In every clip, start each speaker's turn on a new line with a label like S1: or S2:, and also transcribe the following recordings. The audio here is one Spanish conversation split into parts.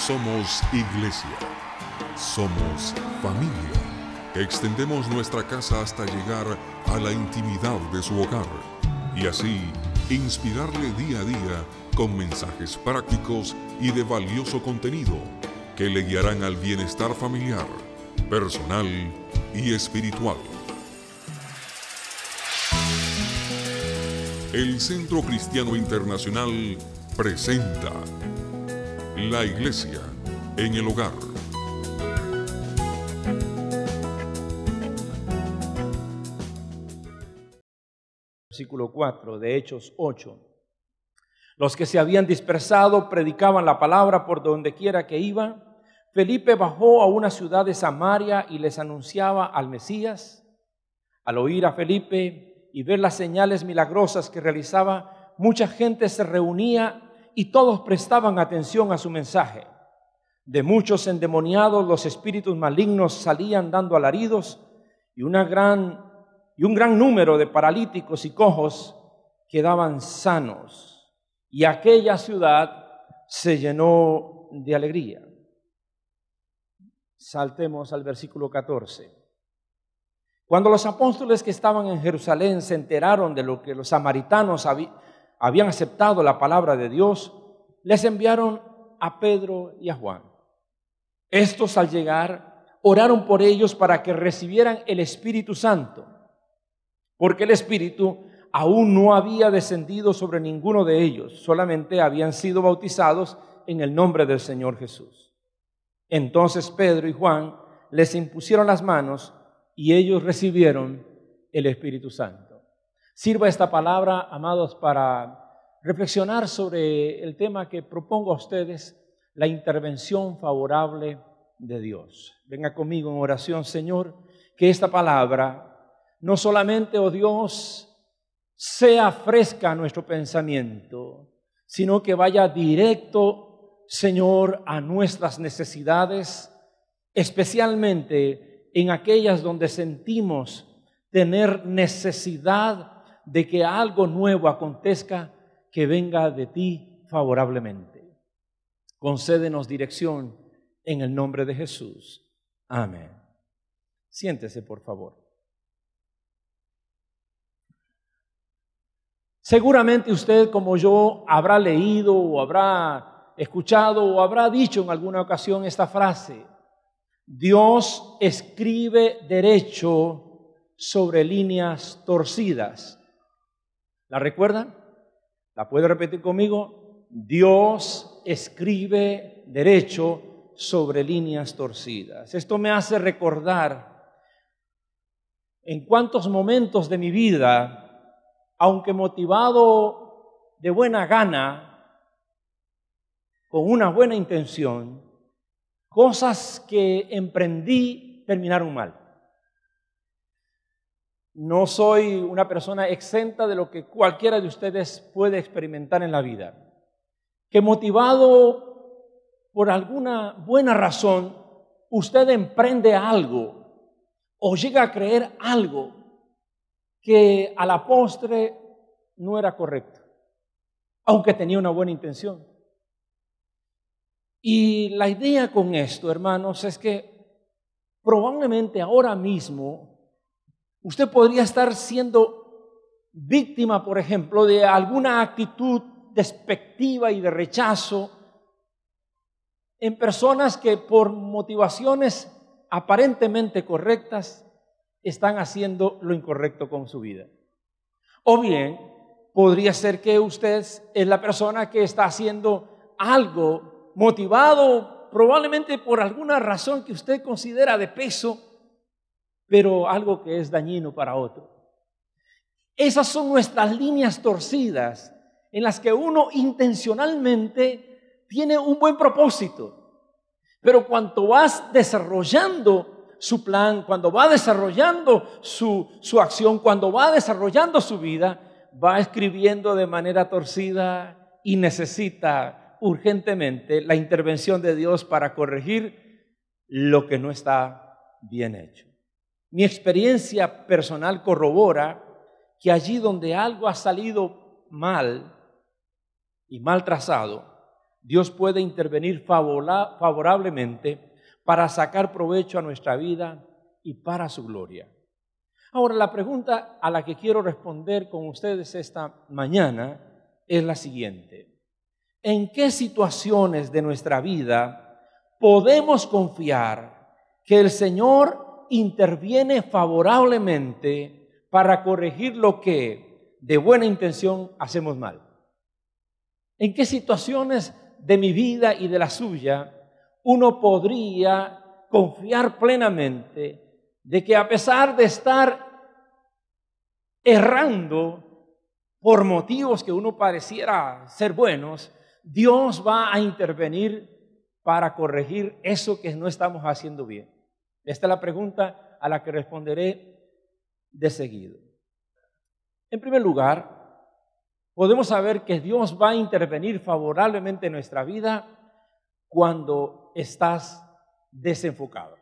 S1: Somos iglesia, somos familia, que extendemos nuestra casa hasta llegar a la intimidad de su hogar y así inspirarle día a día con mensajes prácticos y de valioso contenido que le guiarán al bienestar familiar, personal y espiritual. El Centro Cristiano Internacional presenta La Iglesia en el Hogar.
S2: Versículo 4 de Hechos 8. Los que se habían dispersado predicaban la palabra por donde quiera que iban. Felipe bajó a una ciudad de Samaria y les anunciaba al Mesías. Al oír a Felipe y ver las señales milagrosas que realizaba, mucha gente se reunía y todos prestaban atención a su mensaje. De muchos endemoniados los espíritus malignos salían dando alaridos y un gran número de paralíticos y cojos quedaban sanos, y aquella ciudad se llenó de alegría. Saltemos al versículo 14. Cuando los apóstoles que estaban en Jerusalén se enteraron de lo que los samaritanos habían aceptado la palabra de Dios, les enviaron a Pedro y a Juan. Estos, al llegar, oraron por ellos para que recibieran el Espíritu Santo, porque el Espíritu aún no había descendido sobre ninguno de ellos, solamente habían sido bautizados en el nombre del Señor Jesús. Entonces Pedro y Juan les impusieron las manos y ellos recibieron el Espíritu Santo. Sirva esta palabra, amados, para reflexionar sobre el tema que propongo a ustedes, la intervención favorable de Dios. Venga conmigo en oración. Señor, que esta palabra no solamente, oh Dios, sea fresca a nuestro pensamiento, sino que vaya directo, Señor, a nuestras necesidades, especialmente en aquellas donde sentimos tener necesidad de que algo nuevo acontezca que venga de ti favorablemente. Concédenos dirección en el nombre de Jesús. Amén. Siéntese, por favor. Seguramente usted, como yo, habrá leído o habrá escuchado o habrá dicho en alguna ocasión esta frase: Dios escribe derecho sobre líneas torcidas. ¿La recuerdan? ¿La puede repetir conmigo? Dios escribe derecho sobre líneas torcidas. Esto me hace recordar en cuántos momentos de mi vida, aunque motivado de buena gana, con una buena intención, cosas que emprendí terminaron mal. No soy una persona exenta de lo que cualquiera de ustedes puede experimentar en la vida, que motivado por alguna buena razón, usted emprende algo o llega a creer algo que a la postre no era correcto, aunque tenía una buena intención. Y la idea con esto, hermanos, es que probablemente ahora mismo usted podría estar siendo víctima, por ejemplo, de alguna actitud despectiva y de rechazo en personas que por motivaciones aparentemente correctas están haciendo lo incorrecto con su vida. O bien, podría ser que usted es la persona que está haciendo algo motivado probablemente por alguna razón que usted considera de peso, pero algo que es dañino para otro. Esas son nuestras líneas torcidas en las que uno intencionalmente tiene un buen propósito, pero cuando vas desarrollando su plan, cuando va desarrollando su acción, cuando va desarrollando su vida, va escribiendo de manera torcida y necesita urgentemente la intervención de Dios para corregir lo que no está bien hecho. Mi experiencia personal corrobora que allí donde algo ha salido mal y mal trazado, Dios puede intervenir favorablemente para sacar provecho a nuestra vida y para su gloria. Ahora, la pregunta a la que quiero responder con ustedes esta mañana es la siguiente. ¿En qué situaciones de nuestra vida podemos confiar que el Señor interviene favorablemente para corregir lo que de buena intención hacemos mal? ¿En qué situaciones de mi vida y de la suya uno podría confiar plenamente de que a pesar de estar errando por motivos que uno pareciera ser buenos, Dios va a intervenir para corregir eso que no estamos haciendo bien? Esta es la pregunta a la que responderé de seguido. En primer lugar, podemos saber que Dios va a intervenir favorablemente en nuestra vida cuando estás desenfocado.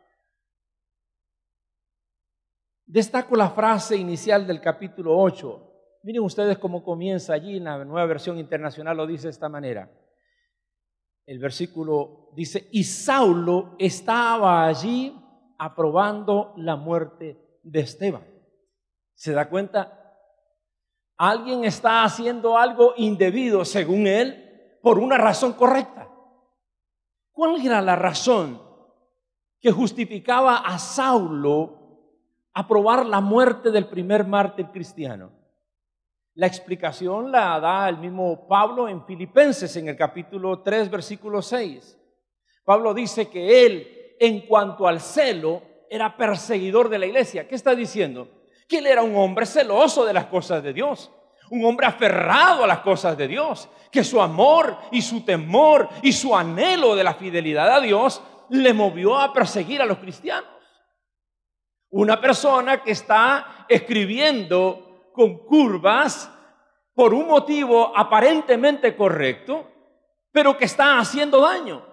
S2: Destaco la frase inicial del capítulo 8. Miren ustedes cómo comienza allí, en la Nueva Versión Internacional lo dice de esta manera. El versículo dice, y Saulo estaba allí aprobando la muerte de Esteban. ¿Se da cuenta? Alguien está haciendo algo indebido, según él, por una razón correcta. ¿Cuál era la razón que justificaba a Saulo aprobar la muerte del primer mártir cristiano? La explicación la da el mismo Pablo en Filipenses, en el capítulo 3, versículo 6. Pablo dice que él, en cuanto al celo, era perseguidor de la iglesia. ¿Qué está diciendo? Que él era un hombre celoso de las cosas de Dios, un hombre aferrado a las cosas de Dios, que su amor y su temor y su anhelo de la fidelidad a Dios le movió a perseguir a los cristianos. Una persona que está escribiendo con curvas por un motivo aparentemente correcto, pero que está haciendo daño.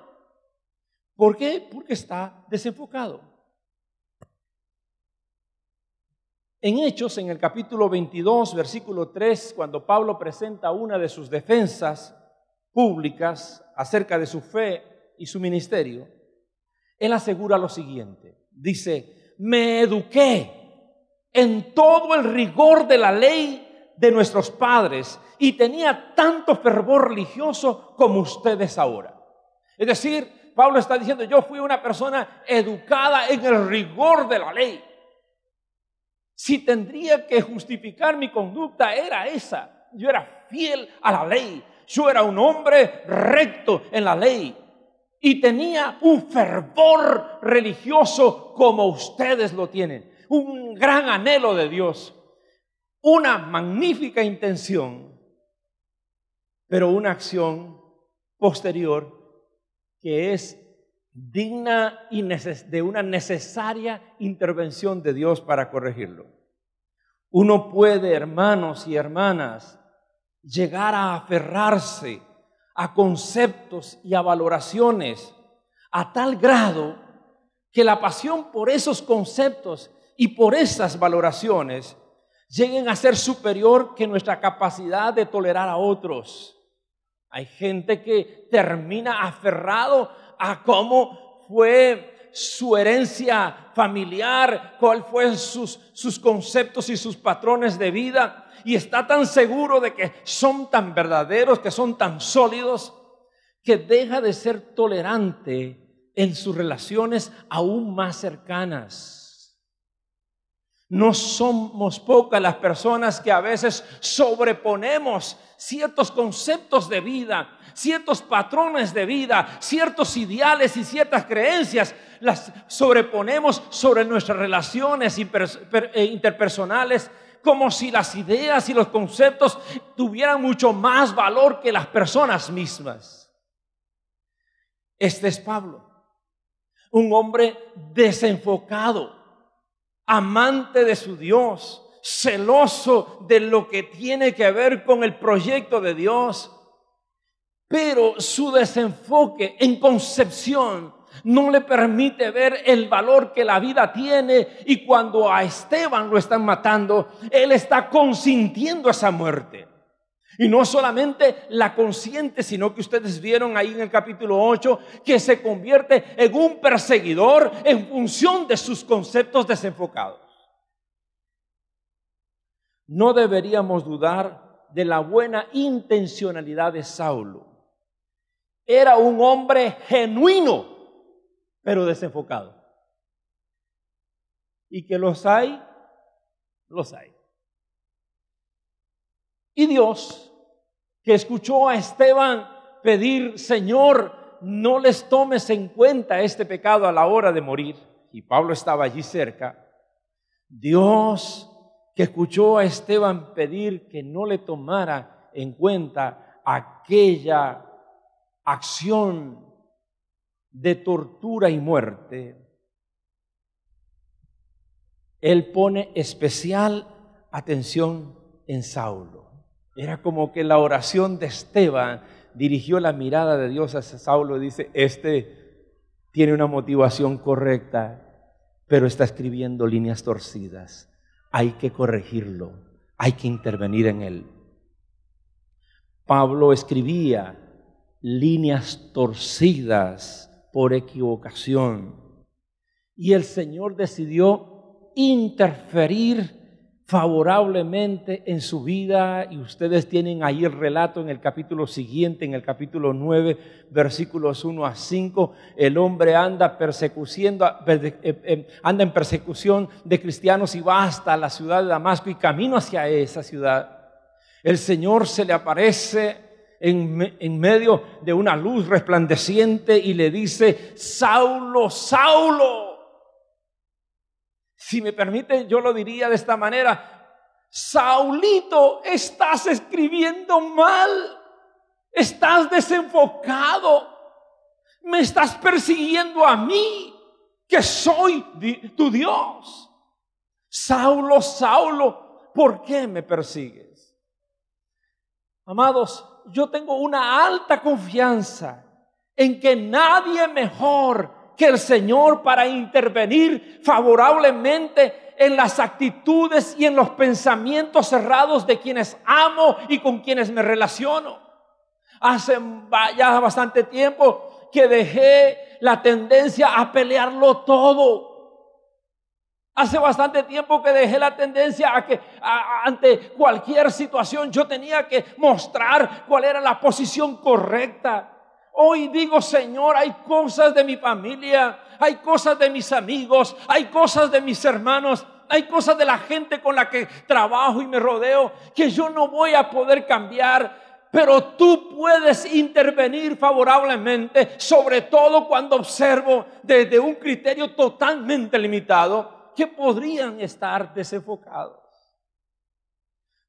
S2: ¿Por qué? Porque está desenfocado. En Hechos, en el capítulo 22, versículo 3, cuando Pablo presenta una de sus defensas públicas acerca de su fe y su ministerio, él asegura lo siguiente. Dice, me eduqué en todo el rigor de la ley de nuestros padres y tenía tanto fervor religioso como ustedes ahora. Es decir, Pablo está diciendo, yo fui una persona educada en el rigor de la ley. Si tendría que justificar mi conducta, era esa. Yo era fiel a la ley. Yo era un hombre recto en la ley. Y tenía un fervor religioso como ustedes lo tienen. Un gran anhelo de Dios. Una magnífica intención. Pero una acción posterior que es digna y de una necesaria intervención de Dios para corregirlo. Uno puede, hermanos y hermanas, llegar a aferrarse a conceptos y a valoraciones a tal grado que la pasión por esos conceptos y por esas valoraciones lleguen a ser superior que nuestra capacidad de tolerar a otros. Hay gente que termina aferrado a cómo fue su herencia familiar, cuál fue sus conceptos y sus patrones de vida, y está tan seguro de que son tan verdaderos, que son tan sólidos, que deja de ser tolerante en sus relaciones aún más cercanas. No somos pocas las personas que a veces sobreponemos ciertos conceptos de vida, ciertos patrones de vida, ciertos ideales y ciertas creencias, las sobreponemos sobre nuestras relaciones interpersonales, como si las ideas y los conceptos tuvieran mucho más valor que las personas mismas. Este es Pablo, un hombre desenfocado, amante de su Dios, celoso de lo que tiene que ver con el proyecto de Dios. Pero su desenfoque en concepción no le permite ver el valor que la vida tiene, y cuando a Esteban lo están matando, él está consintiendo esa muerte. Y no solamente la consciente, sino que ustedes vieron ahí en el capítulo 8 que se convierte en un perseguidor en función de sus conceptos desenfocados. No deberíamos dudar de la buena intencionalidad de Saulo. Era un hombre genuino, pero desenfocado. Y que los hay, los hay. Y Dios, que escuchó a Esteban pedir, Señor, no les tomes en cuenta este pecado a la hora de morir, y Pablo estaba allí cerca. Dios, que escuchó a Esteban pedir que no le tomara en cuenta aquella acción de tortura y muerte, Él pone especial atención en Saulo. Era como que la oración de Esteban dirigió la mirada de Dios hacia Saulo y dice, tiene una motivación correcta, pero está escribiendo líneas torcidas. Hay que corregirlo, hay que intervenir en él. Pablo escribía líneas torcidas por equivocación y el Señor decidió interferir favorablemente en su vida, y ustedes tienen ahí el relato en el capítulo siguiente, en el capítulo 9, versículos 1 a 5. El hombre anda en persecución de cristianos y va hasta la ciudad de Damasco, y camino hacia esa ciudad, el Señor se le aparece en medio de una luz resplandeciente y le dice, Saulo, Saulo. Si me permite, yo lo diría de esta manera, Saulito, estás escribiendo mal, estás desenfocado, me estás persiguiendo a mí, que soy tu Dios. Saulo, Saulo, ¿por qué me persigues? Amados, yo tengo una alta confianza en que nadie mejor que el Señor para intervenir favorablemente en las actitudes y en los pensamientos cerrados de quienes amo y con quienes me relaciono. Hace ya bastante tiempo que dejé la tendencia a pelearlo todo. Hace bastante tiempo que dejé la tendencia a que ante cualquier situación yo tenía que mostrar cuál era la posición correcta. Hoy digo, Señor, hay cosas de mi familia, hay cosas de mis amigos, hay cosas de mis hermanos, hay cosas de la gente con la que trabajo y me rodeo que yo no voy a poder cambiar, pero tú puedes intervenir favorablemente, sobre todo cuando observo desde un criterio totalmente limitado que podrían estar desenfocados.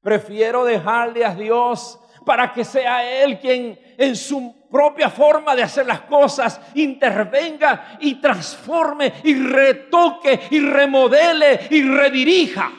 S2: Prefiero dejarle a Dios para que sea Él quien en su propia forma de hacer las cosas intervenga y transforme y retoque y remodele y redirija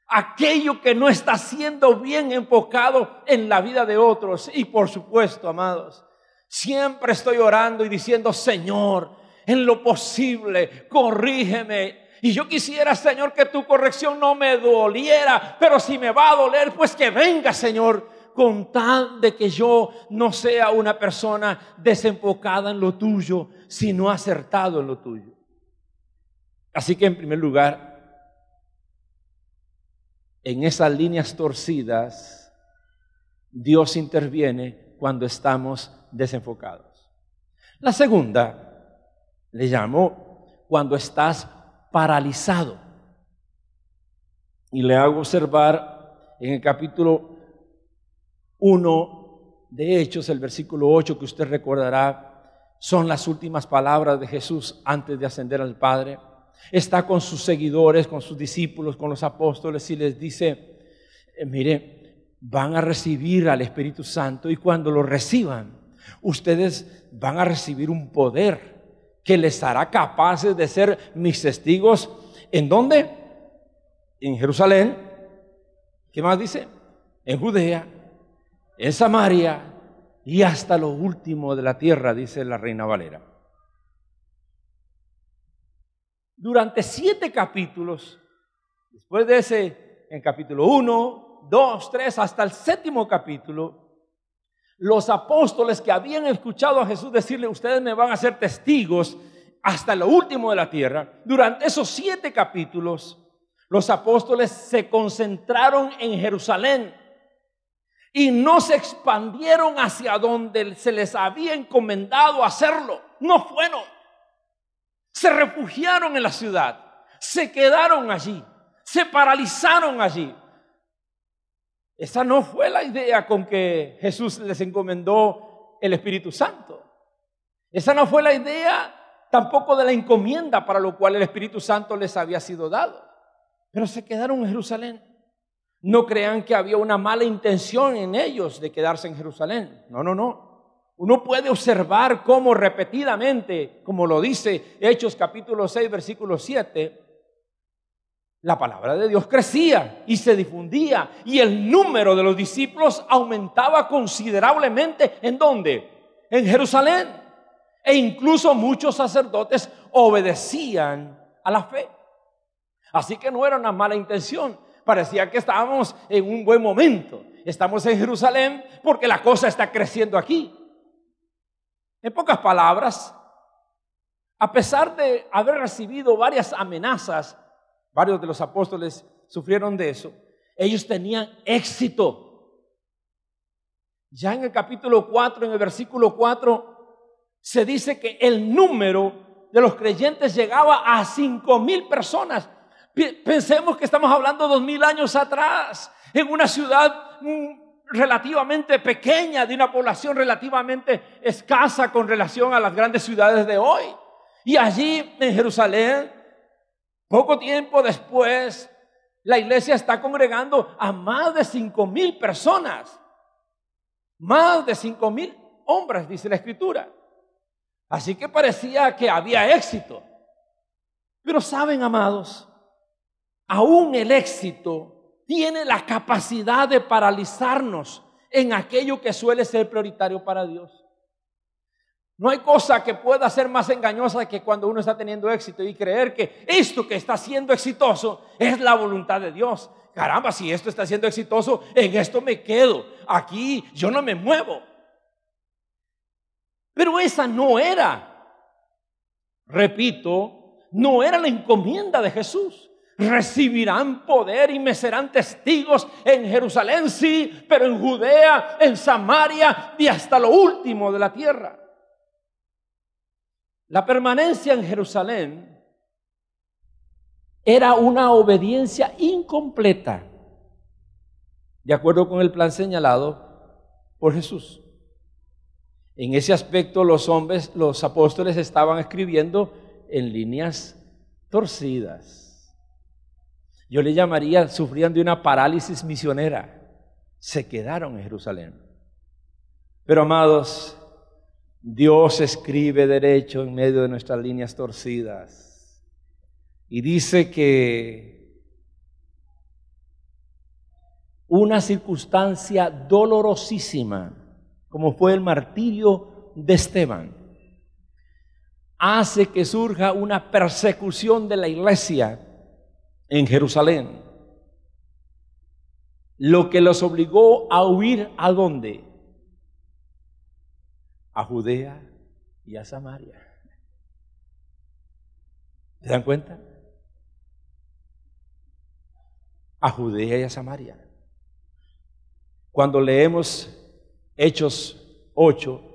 S2: aquello que no está siendo bien enfocado en la vida de otros. Y por supuesto, amados, siempre estoy orando y diciendo, Señor, en lo posible, corrígeme. Y yo quisiera, Señor, que tu corrección no me doliera, pero si me va a doler, pues que venga, Señor, con tal de que yo no sea una persona desenfocada en lo tuyo, sino acertado en lo tuyo. Así que en primer lugar, en esas líneas torcidas, Dios interviene cuando estamos desenfocados. La segunda, le llamo cuando estás paralizado. Y le hago observar en el capítulo 1 de Hechos, el versículo 8, que usted recordará, son las últimas palabras de Jesús antes de ascender al Padre. Está con sus seguidores, con sus discípulos, con los apóstoles y les dice, mire, van a recibir al Espíritu Santo y cuando lo reciban, ustedes van a recibir un poder que les hará capaces de ser mis testigos. ¿En dónde? En Jerusalén. ¿Qué más dice? En Judea, en Samaria y hasta lo último de la tierra, dice la Reina Valera. Durante 7 capítulos, después de ese, en capítulo 1, 2, 3, hasta el 7º capítulo, los apóstoles que habían escuchado a Jesús decirle, ustedes me van a ser testigos hasta lo último de la tierra, durante esos 7 capítulos, los apóstoles se concentraron en Jerusalén y no se expandieron hacia donde se les había encomendado hacerlo. No fueron. Se refugiaron en la ciudad, se quedaron allí, se paralizaron allí. Esa no fue la idea con que Jesús les encomendó el Espíritu Santo. Esa no fue la idea tampoco de la encomienda para lo cual el Espíritu Santo les había sido dado. Pero se quedaron en Jerusalén. No crean que había una mala intención en ellos de quedarse en Jerusalén. No, no, no. Uno puede observar cómo repetidamente, como lo dice Hechos capítulo 6, versículo 7, la palabra de Dios crecía y se difundía y el número de los discípulos aumentaba considerablemente. ¿En dónde? En Jerusalén. E incluso muchos sacerdotes obedecían a la fe. Así que no era una mala intención. Parecía que estábamos en un buen momento. Estamos en Jerusalén porque la cosa está creciendo aquí. En pocas palabras, a pesar de haber recibido varias amenazas, varios de los apóstoles sufrieron de eso, ellos tenían éxito. Ya en el capítulo 4, en el versículo 4, se dice que el número de los creyentes llegaba a 5,000 personas. Pensemos que estamos hablando 2,000 años atrás, en una ciudad relativamente pequeña, de una población relativamente escasa con relación a las grandes ciudades de hoy. Y allí en Jerusalén, poco tiempo después, la iglesia está congregando a más de 5,000 personas. Más de 5,000 hombres, dice la Escritura. Así que parecía que había éxito. Pero saben, amados, aún el éxito tiene la capacidad de paralizarnos en aquello que suele ser prioritario para Dios. No hay cosa que pueda ser más engañosa que cuando uno está teniendo éxito y creer que esto que está siendo exitoso es la voluntad de Dios. Caramba, si esto está siendo exitoso, en esto me quedo. Aquí yo no me muevo. Pero esa no era, repito, no era la encomienda de Jesús. Recibirán poder y me serán testigos en Jerusalén, sí, pero en Judea, en Samaria y hasta lo último de la tierra. La permanencia en Jerusalén era una obediencia incompleta, de acuerdo con el plan señalado por Jesús. En ese aspecto los apóstoles estaban escribiendo en líneas torcidas. Yo le llamaría, sufrían de una parálisis misionera. Se quedaron en Jerusalén. Pero amados, Dios escribe derecho en medio de nuestras líneas torcidas. Y dice que una circunstancia dolorosísima, como fue el martirio de Esteban, hace que surja una persecución de la iglesia en Jerusalén, lo que los obligó a huir ¿a dónde? A Judea y a Samaria. ¿Se dan cuenta? A Judea y a Samaria. Cuando leemos Hechos 8,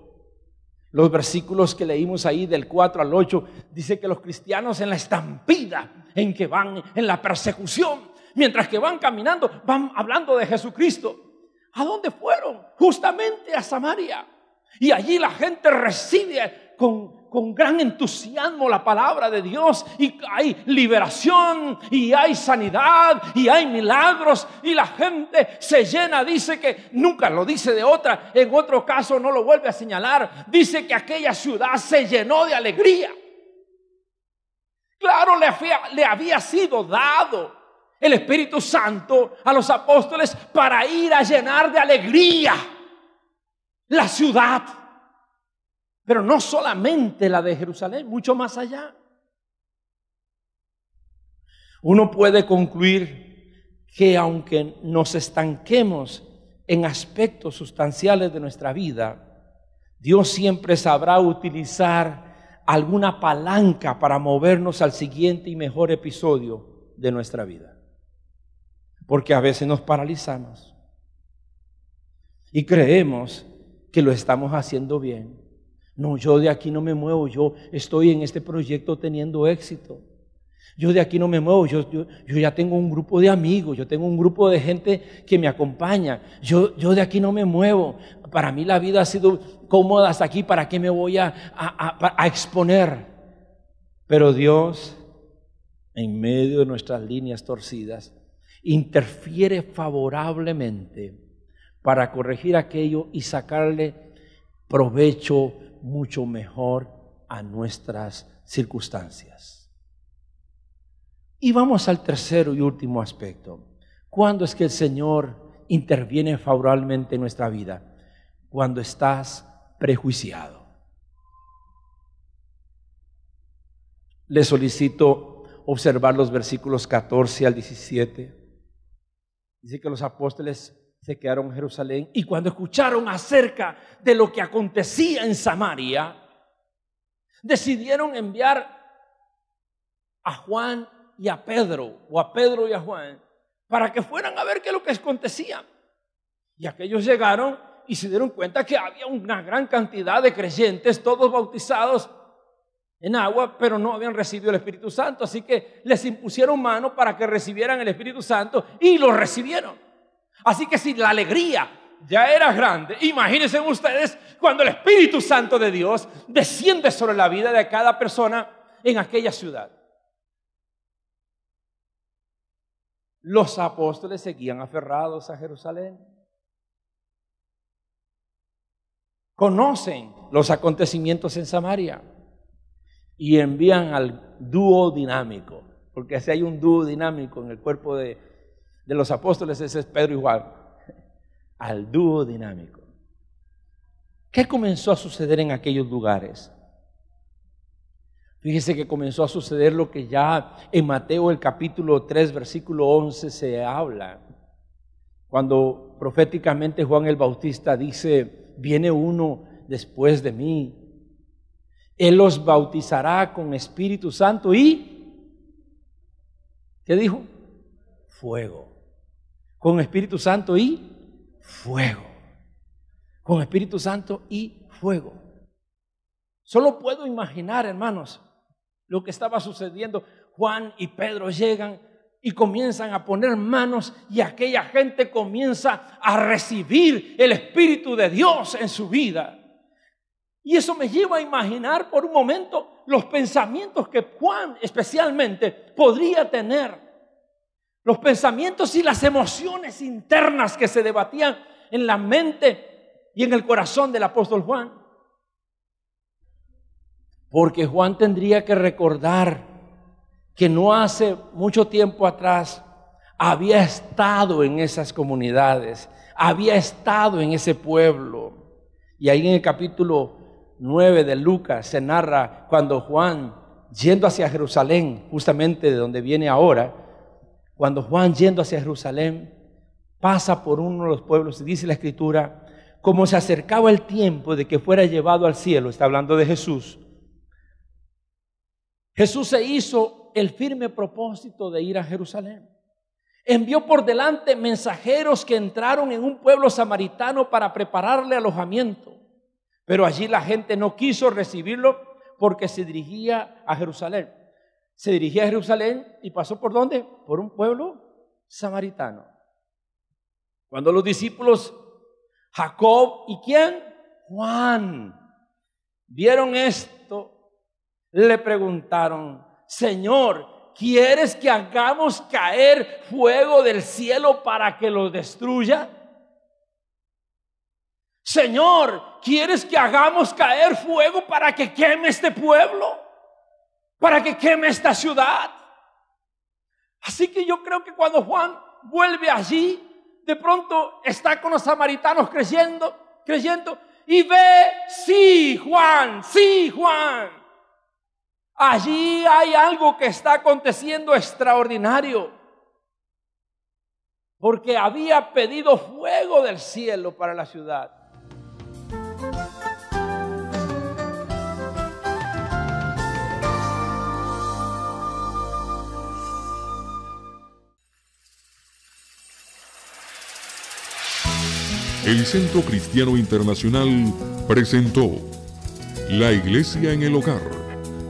S2: los versículos que leímos ahí del 4 al 8, dice que los cristianos en la estampida en que van, en la persecución, mientras que van caminando, van hablando de Jesucristo. ¿A dónde fueron? Justamente a Samaria. Y allí la gente recibe con gran entusiasmo la palabra de Dios, y hay liberación, y hay sanidad, y hay milagros, y la gente se llena. Dice que nunca lo dice de otra, en otro caso no lo vuelve a señalar. Dice que aquella ciudad se llenó de alegría. Claro, le había sido dado el Espíritu Santo a los apóstoles para ir a llenar de alegría la ciudad. Pero no solamente la de Jerusalén, mucho más allá. Uno puede concluir que aunque nos estanquemos en aspectos sustanciales de nuestra vida, Dios siempre sabrá utilizar alguna palanca para movernos al siguiente y mejor episodio de nuestra vida. Porque a veces nos paralizamos y creemos que lo estamos haciendo bien. No, yo de aquí no me muevo, yo estoy en este proyecto teniendo éxito. Yo de aquí no me muevo, yo ya tengo un grupo de amigos, yo tengo un grupo de gente que me acompaña. Yo de aquí no me muevo. Para mí la vida ha sido cómoda hasta aquí, ¿para qué me voy a exponer? Pero Dios, en medio de nuestras líneas torcidas, interfiere favorablemente para corregir aquello y sacarle provecho mucho mejor a nuestras circunstancias. Y vamos al tercero y último aspecto. ¿Cuándo es que el Señor interviene favorablemente en nuestra vida? Cuando estás prejuiciado. Le solicito observar los versículos 14 al 17. Dice que los apóstoles se quedaron en Jerusalén y cuando escucharon acerca de lo que acontecía en Samaria, decidieron enviar a Juan y a Pedro, o a Pedro y a Juan, para que fueran a ver qué es lo que acontecía. Y aquellos llegaron y se dieron cuenta que había una gran cantidad de creyentes, todos bautizados en agua, pero no habían recibido el Espíritu Santo. Así que les impusieron mano para que recibieran el Espíritu Santo y lo recibieron. Así que si la alegría ya era grande, imagínense ustedes cuando el Espíritu Santo de Dios desciende sobre la vida de cada persona en aquella ciudad. Los apóstoles seguían aferrados a Jerusalén. Conocen los acontecimientos en Samaria y envían al dúo dinámico, porque si hay un dúo dinámico en el cuerpo de los apóstoles, ese es Pedro y Juan, al dúo dinámico. ¿Qué comenzó a suceder en aquellos lugares? Fíjese que comenzó a suceder lo que ya en Mateo el capítulo 3 versículo 11 se habla, cuando proféticamente Juan el Bautista dice: viene uno después de mí, él los bautizará con Espíritu Santo y ¿qué dijo? Fuego. Con Espíritu Santo y fuego. Con Espíritu Santo y fuego. Solo puedo imaginar, hermanos, lo que estaba sucediendo. Juan y Pedro llegan y comienzan a poner manos y aquella gente comienza a recibir el Espíritu de Dios en su vida. Y eso me lleva a imaginar por un momento los pensamientos que Juan especialmente podría tener. Los pensamientos y las emociones internas que se debatían en la mente y en el corazón del apóstol Juan. Porque Juan tendría que recordar que no hace mucho tiempo atrás había estado en esas comunidades, había estado en ese pueblo. Y ahí en el capítulo 9 de Lucas se narra cuando Juan, yendo hacia Jerusalén, justamente de donde viene ahora, cuando Juan, yendo hacia Jerusalén, pasa por uno de los pueblos y dice la Escritura, como se acercaba el tiempo de que fuera llevado al cielo, está hablando de Jesús, Jesús se hizo el firme propósito de ir a Jerusalén. Envió por delante mensajeros que entraron en un pueblo samaritano para prepararle alojamiento. Pero allí la gente no quiso recibirlo porque se dirigía a Jerusalén. Se dirigía a Jerusalén y pasó ¿por dónde? Por un pueblo samaritano. Cuando los discípulos Jacob y ¿quién? Juan vieron esto, le preguntaron: Señor, ¿quieres que hagamos caer fuego del cielo para que los destruya? Señor, ¿quieres que hagamos caer fuego para que queme este pueblo? Para que queme esta ciudad. Así que yo creo que cuando Juan vuelve allí, de pronto está con los samaritanos creyendo y ve, sí, Juan, allí hay algo que está aconteciendo extraordinario. porque había pedido fuego del cielo para la ciudad.
S1: El Centro Cristiano Internacional presentó La Iglesia en el Hogar,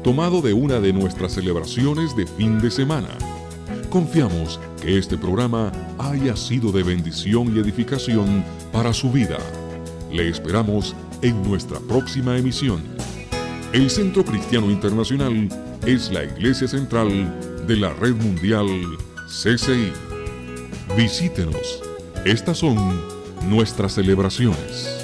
S1: tomado de una de nuestras celebraciones de fin de semana. Confiamos que este programa haya sido de bendición y edificación para su vida. Le esperamos en nuestra próxima emisión. El Centro Cristiano Internacional es la iglesia central de la Red Mundial CCI. Visítenos. Estas son nuestras celebraciones.